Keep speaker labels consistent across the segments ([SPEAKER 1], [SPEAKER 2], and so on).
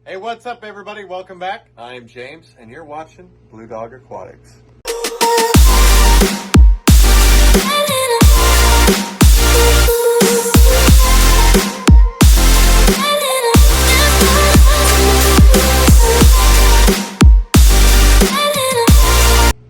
[SPEAKER 1] Hey, what's up, everybody? Welcome back. I'm James, and you're watching Blue Dog Aquatics.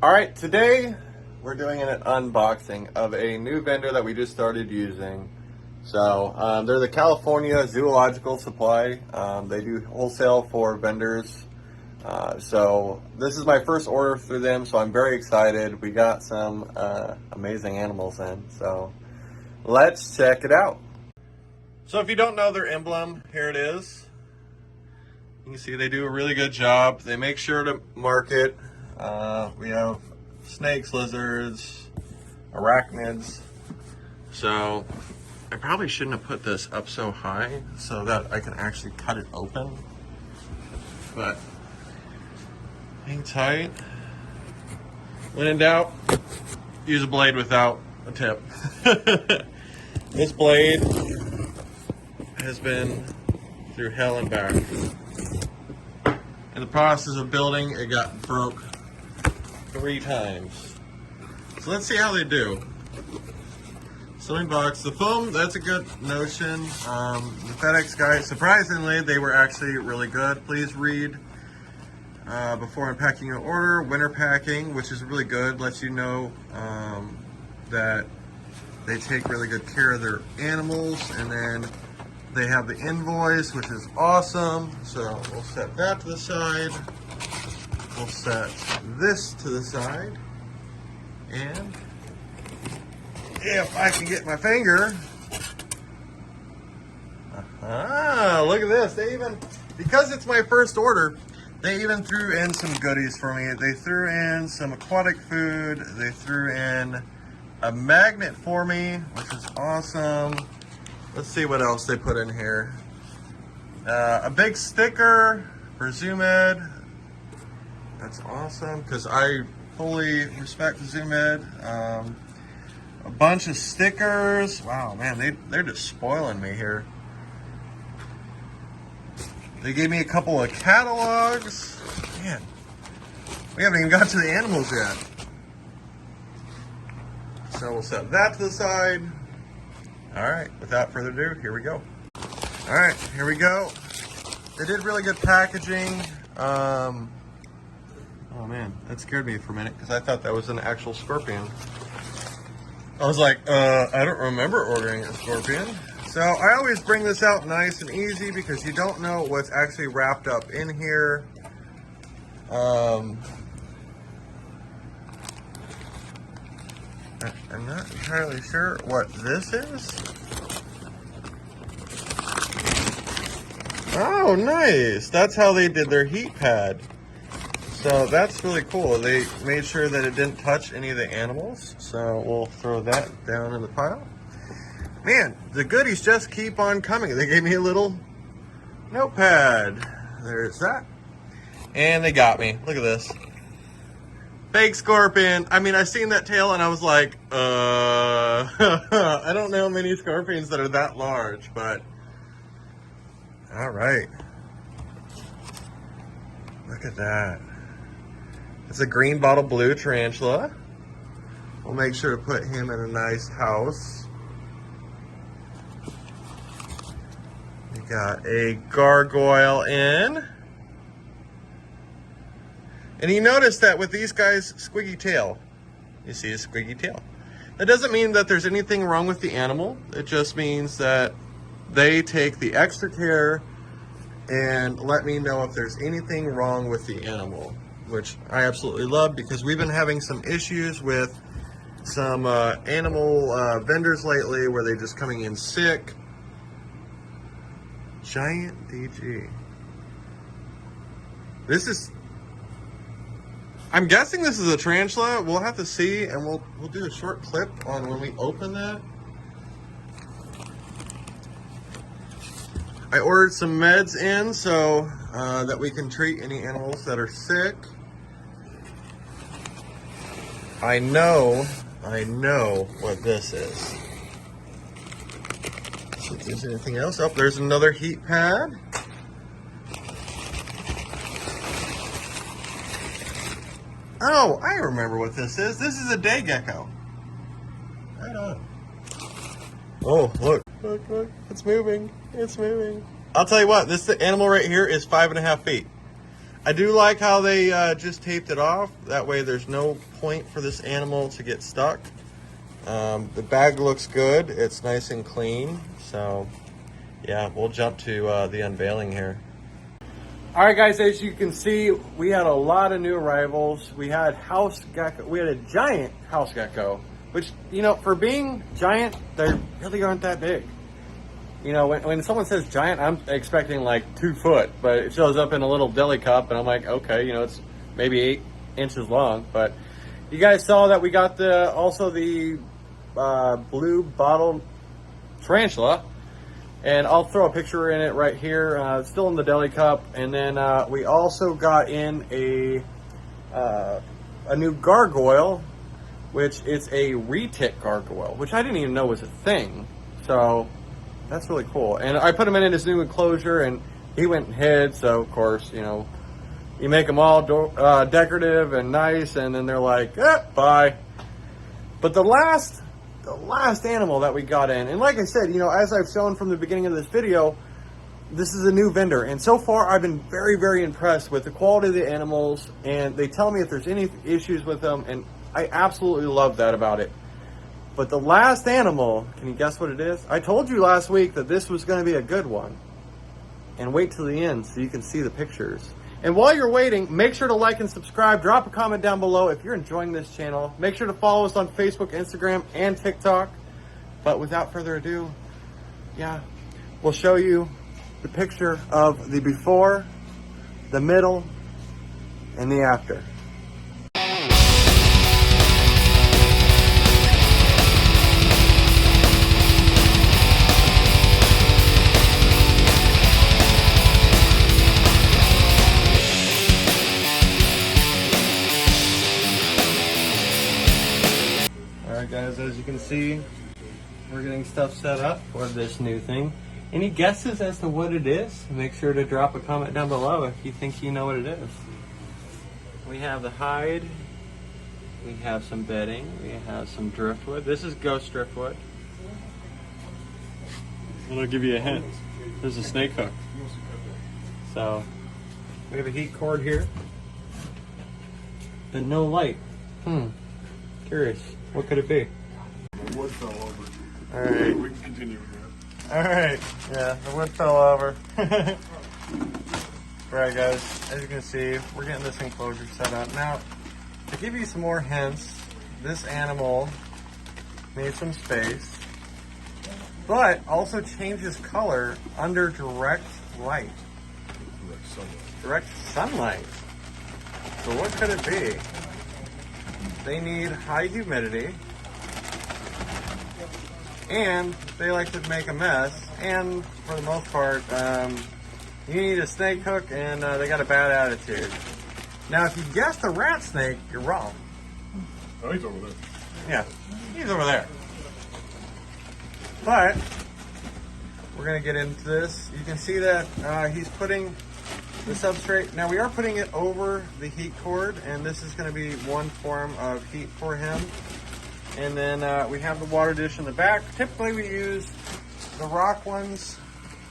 [SPEAKER 1] All right, today we're doing an unboxing of a new vendor that we just started using. So they're the California Zoological Supply. They do wholesale for vendors. So this is my first order through them, so I'm very excited. We got some amazing animals in, so let's check it out. So if you don't know their emblem, here it is. You can see they do a really good job. They make sure to mark it. We have snakes, lizards, arachnids. So I probably shouldn't have put this up so high so that I can actually cut it open. But hang tight. When in doubt, use a blade without a tip. This blade has been through hell and back. In the process of building, it got broke 3 times. So let's see how they do. Sewing box. The foam, that's a good notion. The FedEx guys, surprisingly, they were actually really good. Please read before unpacking your order. Winter packing, which is really good, lets you know that they take really good care of their animals. And then they have the invoice, which is awesome. So we'll set that to the side. We'll set this to the side. And if I can get my finger. Look at this. They even, because it's my first order, they even threw in some goodies for me. They threw in some aquatic food. They threw in a magnet for me, which is awesome. Let's see what else they put in here. A big sticker for ZoomEd. That's awesome, because I fully respect ZoomEd. A bunch of stickers. Wow, man, they're just spoiling me here. They gave me a couple of catalogs. Man, we haven't even got to the animals yet. So we'll set that to the side. All right, without further ado, here we go. All right, here we go. They did really good packaging. Oh man, that scared me for a minute because I thought that was an actual scorpion. I was like, I don't remember ordering a scorpion. So I always bring this out nice and easy because you don't know what's actually wrapped up in here. I'm not entirely sure what this is. Oh, nice. That's how they did their heat pad. So that's really cool. They made sure that it didn't touch any of the animals. So we'll throw that down in the pile. Man, the goodies just keep on coming. They gave me a little notepad. There's that. And they got me. Look at this. Fake scorpion. I mean, I seen that tail and I was like, I don't know many scorpions that are that large, but all right. Look at that. It's a green bottle blue tarantula. We'll make sure to put him in a nice house. We got a gargoyle in. And you notice that with these guys, squiggy tail. You see a squiggy tail. That doesn't mean that there's anything wrong with the animal. It just means that they take the extra care and let me know if there's anything wrong with the animal, which I absolutely love because we've been having some issues with some animal vendors lately where they're just coming in sick. Giant DG. This is, I'm guessing this is a tarantula. We'll have to see, and we'll do a short clip on when we open that. I ordered some meds in so that we can treat any animals that are sick. I know what this is. See if there's anything else. Oh, there's another heat pad. Oh, I remember what this is. This is a day gecko. Right on. Oh, look. Look. It's moving. It's moving. I'll tell you what, this animal right here is 5.5 feet. I do like how they just taped it off. That way there's no point for this animal to get stuck. The bag looks good. It's nice and clean. So, yeah, we'll jump to the unveiling here. All right, guys, as you can see, we had a lot of new arrivals. We had house gecko. We had a giant house gecko, which, you know, for being giant, they really aren't that big. You know, when someone says giant, I'm expecting like 2 foot, but it shows up in a little deli cup, and I'm like, okay, you know, it's maybe 8 inches long. But you guys saw that we got also the blue bottle tarantula. And I'll throw a picture in it right here. It's still in the deli cup. And then we also got in a new gargoyle, which is a retic gargoyle, which I didn't even know was a thing. So that's really cool. And I put him in his new enclosure, and he went and hid. So of course, you know, you make them all decorative and nice, and then they're like, bye. But the last animal that we got in, and like I said, you know, as I've shown from the beginning of this video, this is a new vendor, and so far I've been very, very impressed with the quality of the animals, and they tell me if there's any issues with them, and I absolutely love that about it. But the last animal, can you guess what it is? I told you last week that this was going to be a good one, and wait till the end so you can see the pictures. And while you're waiting, make sure to like and subscribe. Drop a comment down below if you're enjoying this channel. Make sure to follow us on Facebook, Instagram, and TikTok. But without further ado, yeah, we'll show you the picture of the before, the middle, and the after. Guys, as you can see, we're getting stuff set up for this new thing. Any guesses as to what it is? Make sure to drop a comment down below if you think you know what it is. We have the hide, we have some bedding, we have some driftwood. This is ghost driftwood. I'm gonna give you a hint. There's a snake hook. So we have a heat cord here, but no light. Curious. What could it be?
[SPEAKER 2] The wood fell over.
[SPEAKER 1] All right.
[SPEAKER 2] We can continue with that.
[SPEAKER 1] All right. Yeah, the wood fell over. Right, guys. As you can see, we're getting this enclosure set up. Now, to give you some more hints, this animal needs some space, but also changes color under direct light. Direct sunlight. So what could it be? They need high humidity, and they like to make a mess, and for the most part, you need a snake hook, and they got a bad attitude. Now, if you guessed a rat snake, you're wrong.
[SPEAKER 2] Oh, he's over there.
[SPEAKER 1] Yeah, he's over there. But we're going to get into this. You can see that he's putting the substrate. Now we are putting it over the heat cord, and this is going to be one form of heat for him. And then we have the water dish in the back. Typically we use the rock ones,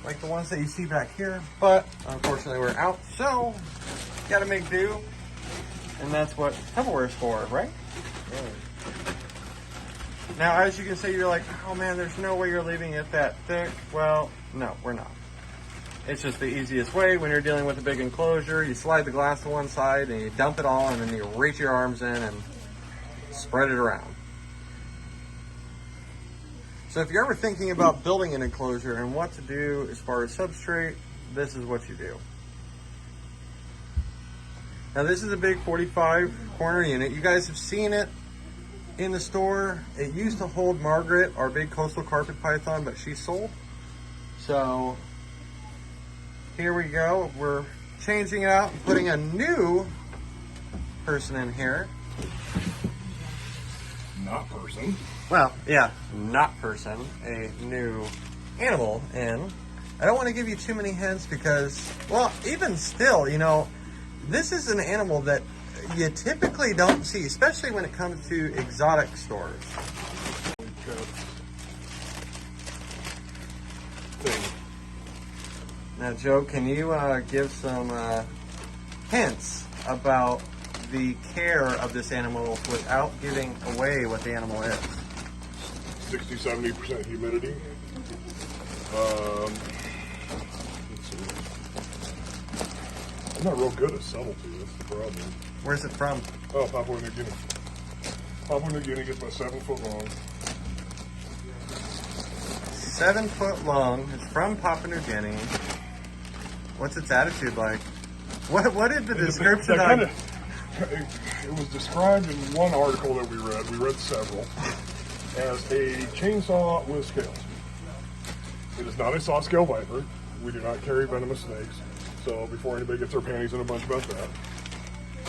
[SPEAKER 1] like the ones that you see back here, but unfortunately we're out, so got to make do. And that's what Tupperware is for, right? Now, as you can see, you're like, oh man, there's no way you're leaving it that thick. Well, no, we're not. It's just the easiest way when you're dealing with a big enclosure. You slide the glass to one side and you dump it all, and then you reach your arms in and spread it around. So if you're ever thinking about building an enclosure and what to do as far as substrate, this is what you do. Now this is a big 45 corner unit. You guys have seen it in the store. It used to hold Margaret, our big coastal carpet python, but she sold. So here we go. We're changing it out and putting a new person in here.
[SPEAKER 2] Not person.
[SPEAKER 1] Well, yeah, not person, a new animal in. I don't want to give you too many hints because, well, even still, you know, this is an animal that you typically don't see, especially when it comes to exotic stores. Now, Joe, can you give some hints about the care of this animal without giving away what the animal is?
[SPEAKER 2] 60-70% humidity. Let's see. I'm not real good at subtlety, that's the problem.
[SPEAKER 1] Where's it from?
[SPEAKER 2] Oh, Papua New Guinea. Papua New Guinea gets about 7 foot long.
[SPEAKER 1] 7 foot long. It's from Papua New Guinea. What's its attitude like? What is the description on?
[SPEAKER 2] It was described in one article that we read several, as a chainsaw with scales. It is not a soft scale viper. We do not carry venomous snakes. So before anybody gets their panties in a bunch about that.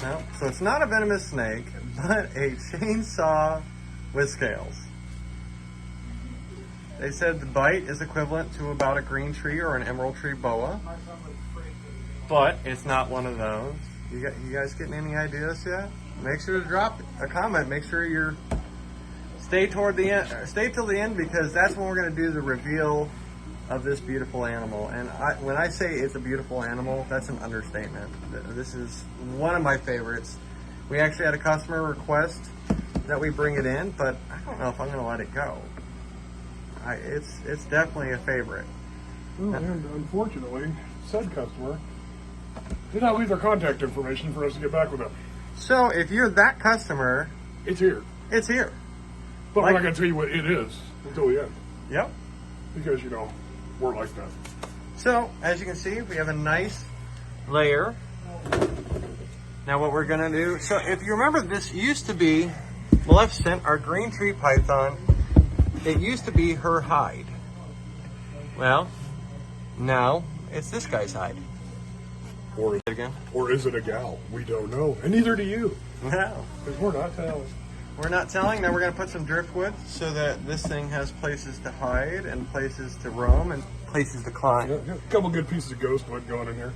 [SPEAKER 1] No, so it's not a venomous snake, but a chainsaw with scales. They said the bite is equivalent to about a green tree or an emerald tree boa, but it's not one of those. You guys getting any ideas yet? Make sure to drop a comment. Make sure you're stay toward the end. Stay till the end, because that's when we're going to do the reveal of this beautiful animal. And when I say it's a beautiful animal, that's an understatement. This is one of my favorites. We actually had a customer request that we bring it in, but I don't know if I'm going to let it go. It's definitely a favorite.
[SPEAKER 2] Well, and unfortunately, said customer did not leave their contact information for us to get back with them.
[SPEAKER 1] So if you're that customer,
[SPEAKER 2] It's here.
[SPEAKER 1] it's here.
[SPEAKER 2] But
[SPEAKER 1] Like-
[SPEAKER 2] we're not going to tell you what it is until the end.
[SPEAKER 1] Yep.
[SPEAKER 2] Because, you know, we're like that.
[SPEAKER 1] So, as you can see, we have a nice layer. Now what we're gonna do, so if you remember, this used to be Maleficent, our green tree python. It used to be her hide. Well, now it's this guy's hide.
[SPEAKER 2] Or,
[SPEAKER 1] Again?
[SPEAKER 2] or is it a gal? We don't know. And neither do you.
[SPEAKER 1] No.
[SPEAKER 2] Because we're not telling.
[SPEAKER 1] We're not telling. Now we're gonna put some driftwood so that this thing has places to hide and places to roam and places to climb.
[SPEAKER 2] Yeah, a couple good pieces of ghostwood going in here.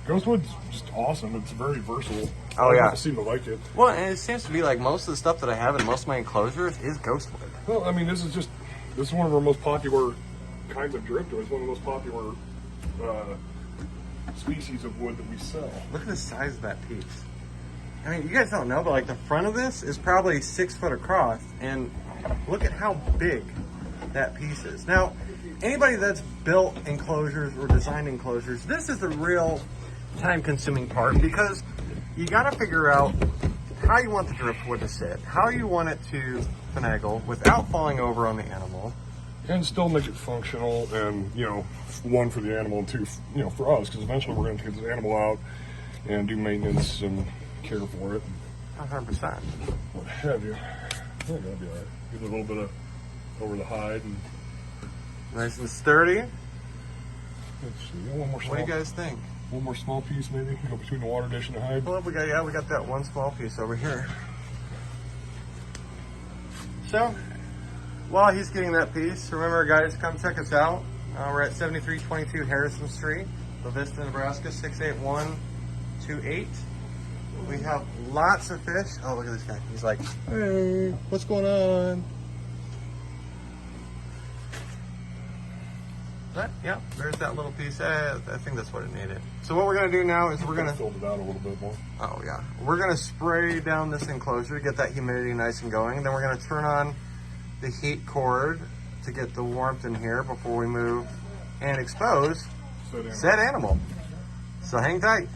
[SPEAKER 2] Ghostwood's just awesome. It's very versatile.
[SPEAKER 1] Oh, yeah.
[SPEAKER 2] I seem to like it.
[SPEAKER 1] Well, and it seems to be like most of the stuff that I have in most of my enclosures is ghostwood.
[SPEAKER 2] Well, I mean, this is one of our most popular kinds of driftwood. It's one of the most popular species of wood that we sell.
[SPEAKER 1] Look at the size of that piece. I mean, you guys don't know, but like the front of this is probably 6 foot across, and look at how big that piece is. Now, anybody that's built enclosures or designed enclosures, this is the real time-consuming part, because you got to figure out how you want the driftwood to sit, how you want it to finagle without falling over on the animal.
[SPEAKER 2] And still make it functional, and, you know, one, for the animal, and two, you know, for us, because eventually we're going to take this animal out and do maintenance and care for it.
[SPEAKER 1] 100%.
[SPEAKER 2] What have you? I think that'll be all right. Give it a little bit of over the hide. And
[SPEAKER 1] Nice and sturdy.
[SPEAKER 2] let's see, one more small,
[SPEAKER 1] What do you guys think?
[SPEAKER 2] one more small piece maybe, go between the water dish and the hide.
[SPEAKER 1] Well, we got that one small piece over here. So, while he's getting that piece, remember, guys, come check us out. We're at 7322 Harrison Street, La Vista, Nebraska, 68128. We have lots of fish. Oh, look at this guy. He's like, hey, what's going on? But, yeah, there's that little piece. I think that's what it needed. So what we're going to do now is we're going to...
[SPEAKER 2] Filled it out a little bit more.
[SPEAKER 1] Oh, yeah. We're going to spray down this enclosure to get that humidity nice and going. And then we're going to turn on the heat cord to get the warmth in here before we move and expose said animal. So hang tight.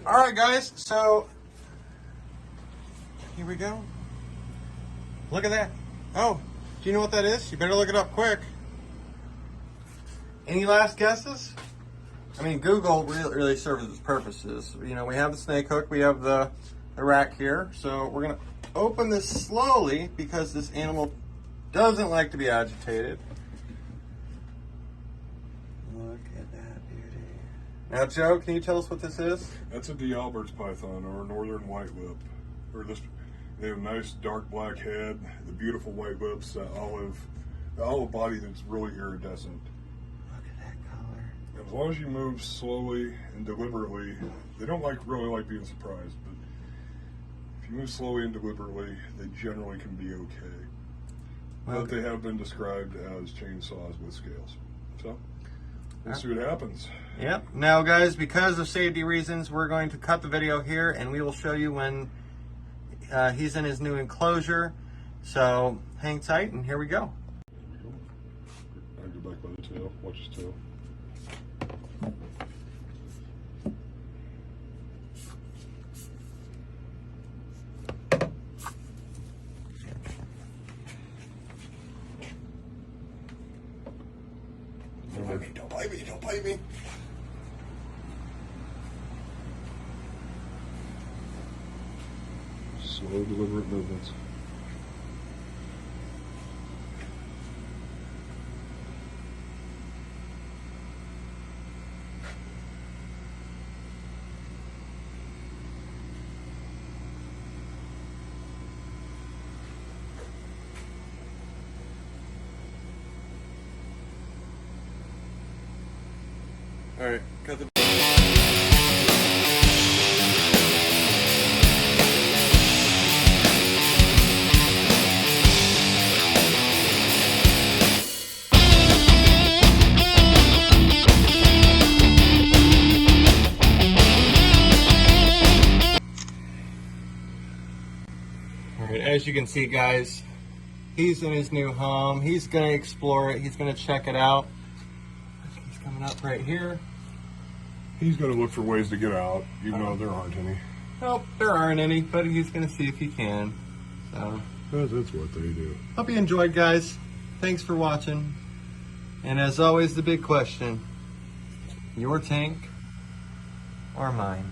[SPEAKER 1] All right, guys, so here we go. Look at that. Oh, do you know what that is? You better look it up quick. Any last guesses? I mean, Google really serves its purposes. You know, we have the snake hook, we have the rack here. So we're gonna open this slowly because this animal doesn't like to be agitated. Look at that beauty. Now, Joe, can you tell us what this is?
[SPEAKER 2] That's a D'Albert's python, or a northern white lip. Or this, They have a nice dark black head, the beautiful white lips, the olive body that's really iridescent.
[SPEAKER 1] Look at that color.
[SPEAKER 2] As long as you move slowly and deliberately, they don't really like being surprised, but if you move slowly and deliberately, they generally can be okay. But they have been described as chainsaws with scales. So we'll see what happens.
[SPEAKER 1] Yep. Now guys, because of safety reasons, we're going to cut the video here and we will show you when he's in his new enclosure. So hang tight and here we go.
[SPEAKER 2] I go back by the tail. Watch his tail.
[SPEAKER 1] Don't bite me, don't bite me.
[SPEAKER 2] Slow, deliberate movements.
[SPEAKER 1] All right, cut the. All right, as you can see, guys, he's in his new home. He's gonna explore it. He's gonna check it out. He's coming up right here.
[SPEAKER 2] He's going to look for ways to get out, even though there aren't any.
[SPEAKER 1] Nope, there aren't any, but he's going to see if he can. So
[SPEAKER 2] That's what they do.
[SPEAKER 1] hope you enjoyed, guys. Thanks for watching. And as always, the big question, your tank or mine?